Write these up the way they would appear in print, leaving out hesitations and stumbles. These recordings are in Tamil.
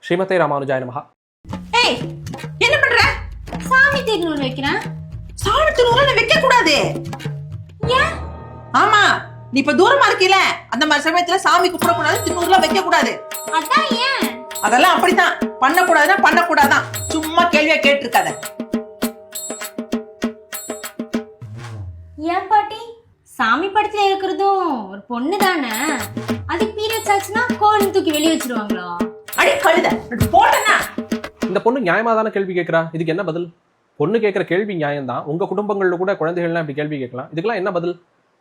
ஸ்ரீமதே ராமானுஜாய நமஹ. ஏய், என்ன பண்ற? சாமி திருநூறு வைக்கிறேன். சாமி திருநூறு வைக்க கூடாது. ஏன்? ஆமா, நீ இப்ப தூரமா இருக்கீல, அந்த மாதிரி சமயத்துல சாமி கும்பிட கூடாது, திருநூறுலாம் வைக்க கூடாது. அதான் ஏன்? அதெல்லாம் அப்படித்தான். பண்ண கூடாதுன்னா பண்ண கூடாதான். சும்மா கேள்வியா கேட்டு இருக்காத. ஏன் பாட்டி? சாமி படத்துல இருக்கிறதும் ஒரு பொண்ணு தானே, அது பீரியட்ஸ் ஆச்சுன்னா கோவில் தூக்கி வெளியே வச்சிருவாங்களோ? அடி கழுத போட்டனா. இந்த பொண்ணு நியாயமா தானே கேள்வி கேட்கறா. இதுக்கு என்ன பதில்? பொண்ணு கேட்கிற கேள்வி நியாயம் தான். உங்க குடும்பங்கள்ல கூட குழந்தைகள்லாம் இப்படி கேள்வி கேட்கலாம். இதுக்கெல்லாம் என்ன பதில்?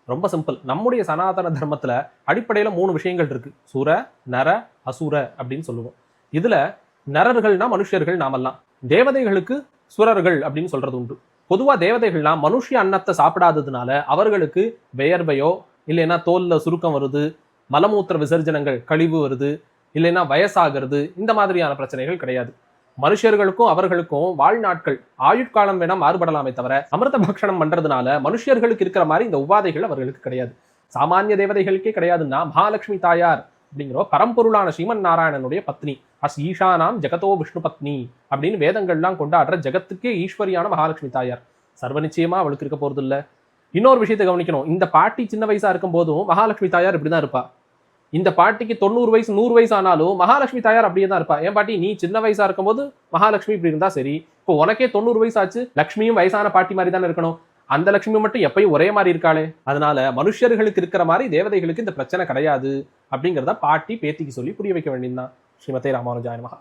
ரொம்ப சிம்பிள். நம்முடைய சனாதன தர்மத்துல அடிப்படையில 3 விஷயங்கள் இருக்கு. சுர, நர, அசுர அப்படின்னு சொல்லுவோம். இதுல நரர்கள்னா மனுஷர்கள் நாமெல்லாம், தேவதைகளுக்கு சுரர்கள் அப்படின்னு சொல்றது உண்டு. பொதுவா தேவதைகள்னா மனுஷ அன்னத்தை சாப்பிடாததுனால அவர்களுக்கு வியர்வையோ இல்லைன்னா தோல்ல சுருக்கம் வருது, மலமூத்திர விசர்ஜனங்கள் கழிவு வருது, இல்லைன்னா வயசாகிறது, இந்த மாதிரியான பிரச்சனைகள் கிடையாது. மனுஷர்களுக்கும் அவர்களுக்கும் வாழ்நாட்கள் ஆயுட்காலம் வேணா மாறுபடலாமே தவிர அமிர்த பக்ஷணம் பண்றதுனால மனுஷர்களுக்கு இருக்கிற மாதிரி இந்த உபாதைகள் அவர்களுக்கு கிடையாது. சாமானிய தேவதைகளுக்கே கிடையாதுன்னா மகாலட்சுமி தாயார் அப்படிங்கிற பரம்பொருளான ஸ்ரீமன் நாராயணனுடைய பத்னி, அஸ் ஈஷானாம் ஜெகதோ விஷ்ணு பத்னி அப்படின்னு வேதங்கள்லாம் கொண்டாடுற ஜெகத்துக்கே ஈஸ்வரியான மகாலட்சுமி தாயார். சர்வ நிச்சயமா அவளுக்கு இருக்க போறது இல்ல. இன்னொரு விஷயத்தை கவனிக்கணும். இந்த பாட்டி சின்ன வயசா இருக்கும் போதும் மகாலட்சுமி தாயார் இப்படிதான் இருப்பா. இந்த பாட்டிக்கு 90 வயசு 100 வயசு ஆனாலும் மகாலட்சுமி தாயார் அப்படியே தான் இருப்பா. ஏன் பாட்டி, நீ சின்ன வயசா இருக்கும் போது மகாலட்சுமி இப்படி இருந்தா சரி, இப்போ உனக்கே 90 வயசு ஆச்சு, லட்சுமியும் வயசான பாட்டி மாதிரி தானே இருக்கணும். அந்த லட்சுமி மட்டும் எப்பயும் ஒரே மாதிரி இருக்காளே. அதனால மனுஷர்களுக்கு இருக்கிற மாதிரி தேவதைகளுக்கு இந்த பிரச்சனை கிடையாது அப்படிங்கிறத பாட்டி பேத்திக்கு சொல்லி புரிய வைக்க வேண்டியதுதான். ஸ்ரீமதே ராமானுஜாய நமஹ.